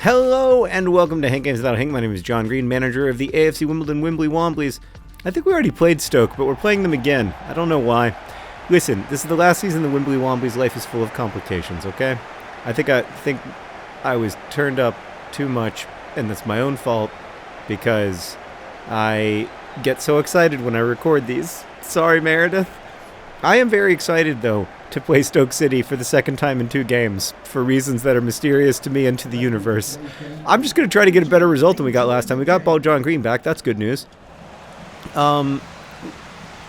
Hello and welcome to hankgames without Hank. My name is John Green, manager of the AFC Wimbledon Wimbly Womblys. I think we already played Stoke, but we're playing them again. I don't know why. Listen, this is the last season the Wimbly Womblys' life is full of complications, okay? I think I was turned up too much, and that's my own fault because I get so excited when I record these. Sorry, Meredith. I am very excited, though, to play Stoke City for the second time in 2 games for reasons that are mysterious to me and to the universe. I'm just going to try to get a better result than we got last time. We got Ball John Green back. That's good news. I'm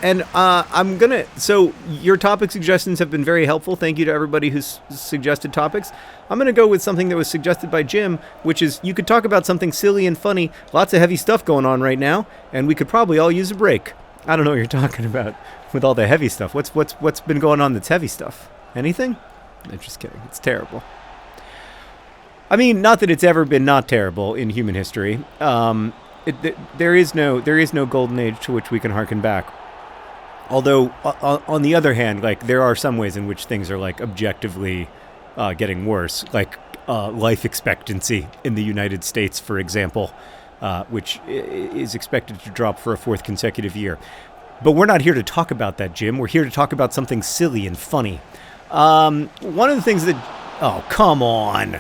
going to... So, your topic suggestions have been very helpful. Thank you to everybody who's suggested topics. I'm going to go with something that was suggested by Jim, which is you could talk about something silly and funny. Lots of heavy stuff going on right now, and we could probably all use a break. I don't know what you're talking about with all the heavy stuff. What's been going on that's heavy stuff? Anything? I'm just kidding. It's terrible. I mean, not that it's ever been not terrible in human history. There is no golden age to which we can harken back. Although, on the other hand, like there are some ways in which things are like objectively getting worse, like life expectancy in the United States, for example. Which is expected to drop for a 4th consecutive year. But we're not here to talk about that, Jim. We're here to talk about something silly and funny. One of the things that... Oh, come on.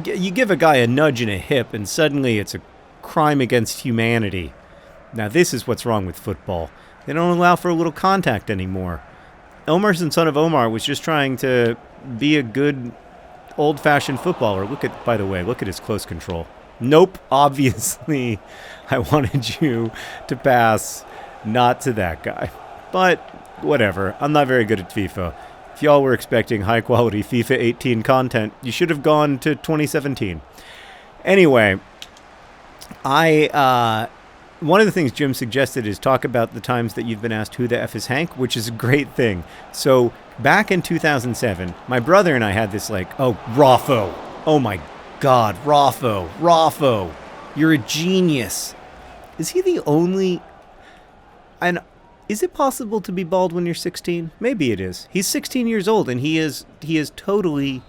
You give a guy a nudge in a hip and suddenly it's a crime against humanity. Now, this is what's wrong with football. They don't allow for a little contact anymore. Omarson, son of Omar, was just trying to be a good old-fashioned footballer. By the way, look at his close control. Nope, obviously, I wanted you to pass not to that guy. But, whatever, I'm not very good at FIFA. If y'all were expecting high-quality FIFA 18 content, you should have gone to 2017. Anyway, one of the things Jim suggested is talk about the times that you've been asked who the F is Hank, which is a great thing. So, back in 2007, my brother and I had this Raffo. Oh my God, Raffo, you're a genius. Is he the only... And is it possible to be bald when you're 16? Maybe it is. He's 16 years old, and he is totally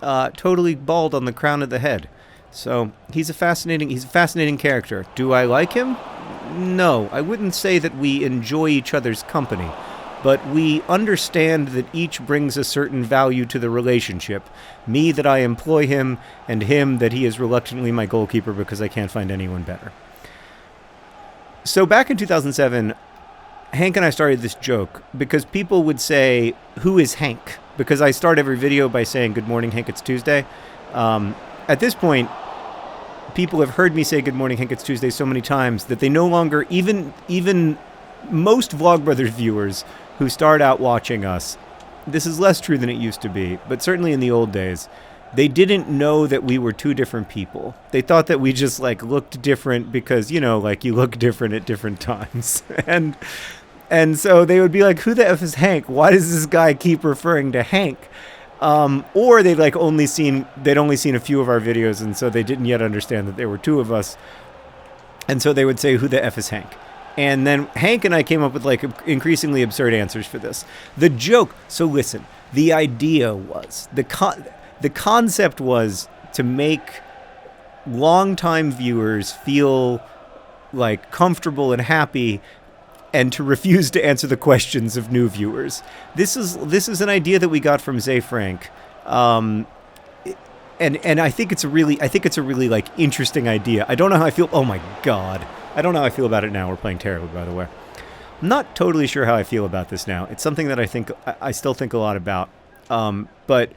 bald on the crown of the head. So he's a fascinating character. Do I like him? No, I wouldn't say that we enjoy each other's company. But we understand that each brings a certain value to the relationship. Me, that I employ him, and him, that he is reluctantly my goalkeeper because I can't find anyone better. So back in 2007, Hank and I started this joke because people would say, "Who is Hank?" Because I start every video by saying, "Good morning, Hank, it's Tuesday." At this point, people have heard me say, "Good morning, Hank, it's Tuesday" so many times that they no longer, even most Vlogbrothers viewers who start out watching us, this is less true than it used to be, but certainly in the old days, they didn't know that we were 2 different people. They thought that we just looked different because, you look different at different times. and so they would be like, "Who the F is Hank? Why does this guy keep referring to Hank?" Or they'd only seen a few of our videos, and so they didn't yet understand that there were 2 of us. And so they would say, "Who the F is Hank?" And then Hank and I came up with increasingly absurd answers for this. The joke, so listen, the idea was, the concept was to make longtime viewers feel comfortable and happy and to refuse to answer the questions of new viewers. This is an idea that we got from Zay Frank. And I think it's a really interesting idea. I don't know how I feel. Oh my God. I don't know how I feel about it now. We're playing terribly, by the way. I'm not totally sure how I feel about this now. It's something that I still think a lot about. But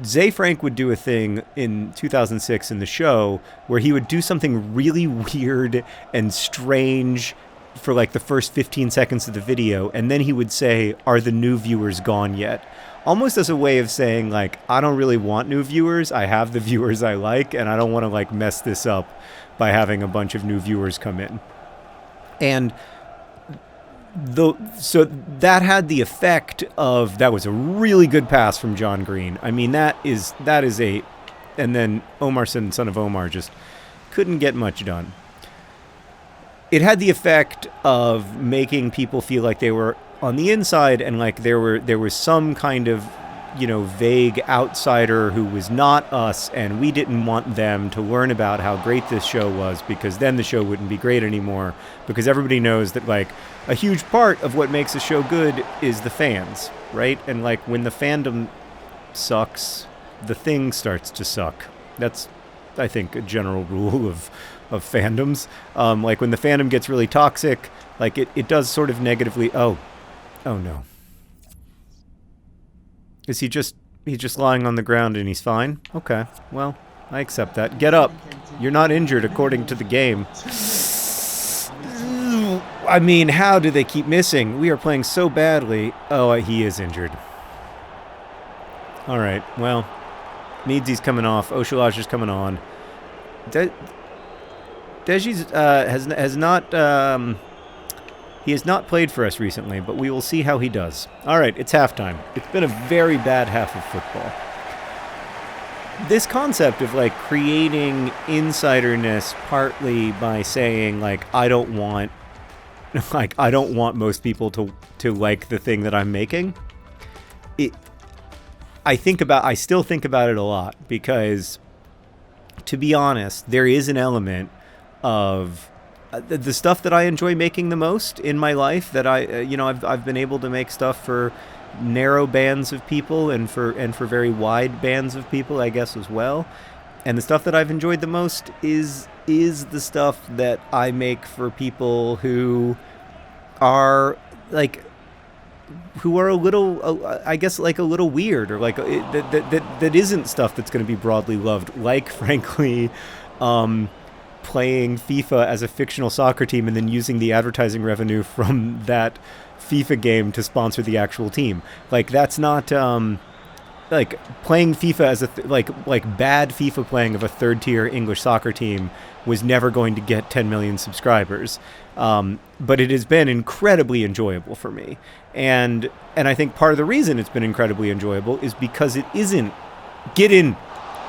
Zay Frank would do a thing in 2006 in the show where he would do something really weird and strange for the first 15 seconds of the video, and then he would say, "Are the new viewers gone yet?" Almost as a way of saying, I don't really want new viewers. I have the viewers I like, and I don't want to mess this up by having a bunch of new viewers come in. And so that had the effect of, that was a really good pass from John Green. I mean, that is and then Omarson, son of Omar, just couldn't get much done. It had the effect of making people feel like they were on the inside and there was some kind of vague outsider who was not us, and we didn't want them to learn about how great this show was, because then the show wouldn't be great anymore, because everybody knows that, like, a huge part of what makes a show good is the fans, right? And, like, when the fandom sucks, the thing starts to suck. That's, I think, a general rule of fandoms. Like, when the fandom gets really toxic, like, it does sort of negatively... Oh no. Is he's just lying on the ground and he's fine? Okay, well, I accept that. Get up. You're not injured according to the game. I mean, how do they keep missing? We are playing so badly. Oh, he is injured. All right, well, Meadsy's coming off. Oshilage's coming on. Deji's has not... He has not played for us recently, but we will see how he does. All right, it's halftime. It's been a very bad half of football. This concept of, like, creating insiderness partly by saying, like, I don't want most people to like the thing that I'm making. I still think about it a lot, because, to be honest, there is an element of the stuff that I enjoy making the most in my life, that I've been able to make stuff for narrow bands of people and for very wide bands of people, I guess, as well. And the stuff that I've enjoyed the most is the stuff that I make for people who are a little, I guess, like, a little weird, or like that isn't stuff that's going to be broadly loved, like, frankly, playing FIFA as a fictional soccer team and then using the advertising revenue from that FIFA game to sponsor the actual team. Like, that's not like playing FIFA as a like bad FIFA playing of a third tier English soccer team was never going to get 10 million subscribers. But it has been incredibly enjoyable for me. And I think part of the reason it's been incredibly enjoyable is because it isn't get in,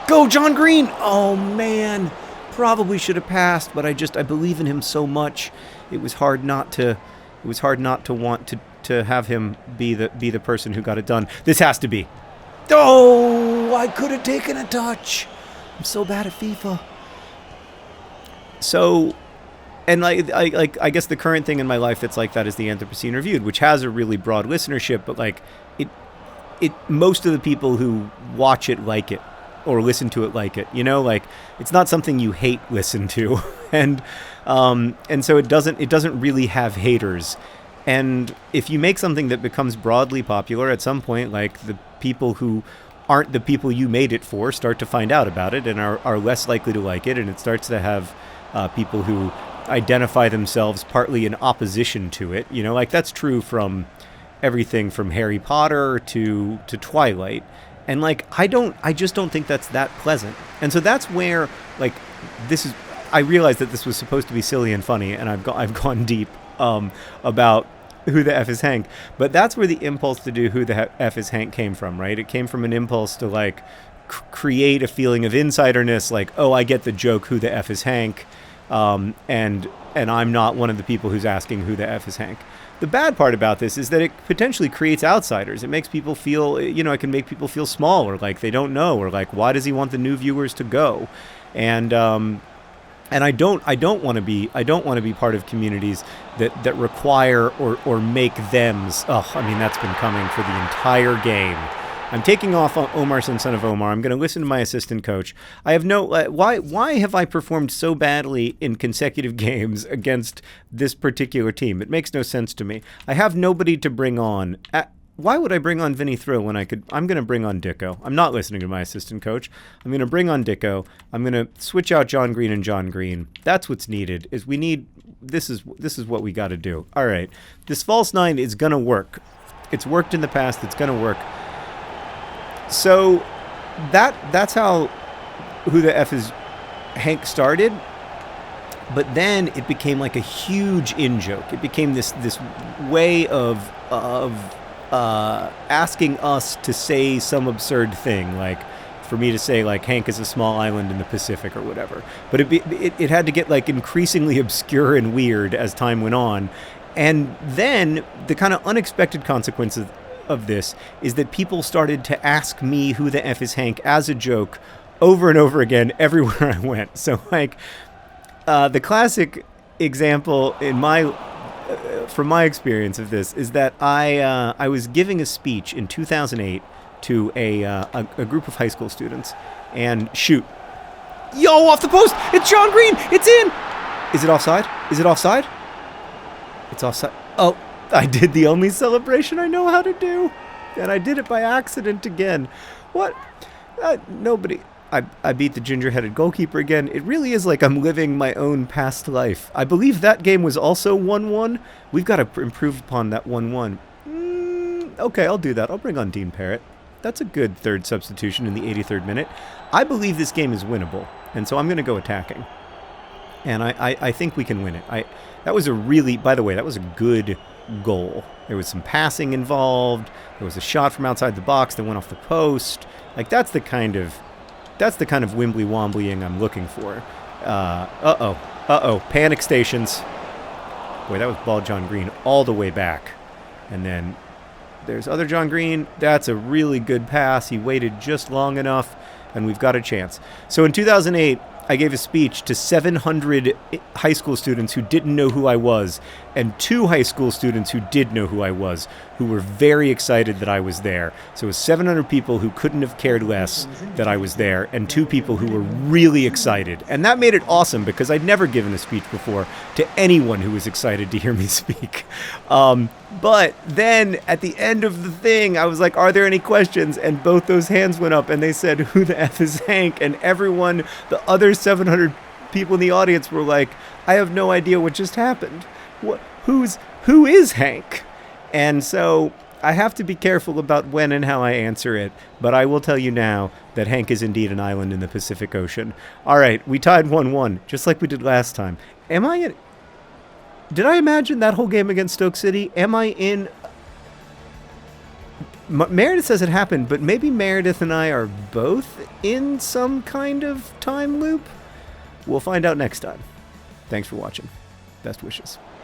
go John Green. Oh man. Probably should have passed, but I believe in him so much. It was hard not to want to have him be the person who got it done. This has to be. Oh, I could have taken a touch. I'm so bad at FIFA. So, and I guess the current thing in my life that's like that is the Anthropocene Reviewed, which has a really broad listenership, but like it most of the people who watch it like it, or listen to it like it, like, it's not something you hate listen to. And so it doesn't really have haters. And if you make something that becomes broadly popular, at some point, like, the people who aren't the people you made it for start to find out about it and are less likely to like it. And it starts to have people who identify themselves partly in opposition to it. Like, that's true from everything from Harry Potter to Twilight. And, like, I just don't think that's that pleasant. And so that's where, like, I realized that this was supposed to be silly and funny, and I've gone deep about Who the F is Hank. But that's where the impulse to do Who the F is Hank came from, right? It came from an impulse to, like, create a feeling of insiderness, like, oh, I get the joke, Who the F is Hank, and I'm not one of the people who's asking Who the F is Hank. The bad part about this is that it potentially creates outsiders. It makes people feel, it can make people feel small, or like they don't know, or like, why does he want the new viewers to go? And I don't want to be part of communities that require or make thems. Oh, I mean, that's been coming for the entire game. I'm taking off Omar Son of Omar. I'm going to listen to my assistant coach. I have no... why have I performed so badly in consecutive games against this particular team? It makes no sense to me. I have nobody to bring on. Why would I bring on Vinny Thrill when I could... I'm going to bring on Dicko. I'm not listening to my assistant coach. I'm going to bring on Dicko. I'm going to switch out John Green and John Green. That's what's needed. This is what we got to do. All right. This false nine is going to work. It's worked in the past. It's going to work. So that's how Who the F is Hank started, but then it became like a huge in-joke. It became this way of asking us to say some absurd thing, like for me to say like Hank is a small island in the Pacific or whatever. But it had to get like increasingly obscure and weird as time went on, and then the kind of unexpected consequences of this is that people started to ask me who the F is Hank as a joke over and over again everywhere I went. So like the classic example in from my experience of this is that I was giving a speech in 2008 to a group of high school students, and shoot, yo, off the post, it's John Green, it's in. Is it offside? Is it offside? It's offside. Oh, I did the only celebration I know how to do, and I did it by accident again. What? Nobody. I beat the ginger-headed goalkeeper again. It really is like I'm living my own past life. I believe that game was also 1-1. We've got to improve upon that 1-1. Okay, I'll do that. I'll bring on Dean Parrott. That's a good third substitution in the 83rd minute. I believe this game is winnable, and so I'm going to go attacking. And I think we can win it. That was a really, by the way, that was a good goal. There was some passing involved. There was a shot from outside the box that went off the post. Like, that's the kind of Wimbly Womblying I'm looking for. Panic stations. Boy, that was ball John Green all the way back. And then there's other John Green. That's a really good pass. He waited just long enough, and we've got a chance. So in 2008, I gave a speech to 700 high school students who didn't know who I was, and 2 high school students who did know who I was, who were very excited that I was there. So it was 700 people who couldn't have cared less that I was there, and 2 people who were really excited. And that made it awesome, because I'd never given a speech before to anyone who was excited to hear me speak. But then at the end of the thing, I was like, are there any questions? And both those hands went up, and they said, who the F is Hank? And everyone, the other 700 people in the audience were like, I have no idea what just happened. Who is Hank? And so I have to be careful about when and how I answer it, but I will tell you now that Hank is indeed an island in the Pacific Ocean. All right, we tied 1-1, just like we did last time. Did I imagine that whole game against Stoke City? Am I in... Meredith says it happened, but maybe Meredith and I are both in some kind of time loop? We'll find out next time. Thanks for watching. Best wishes.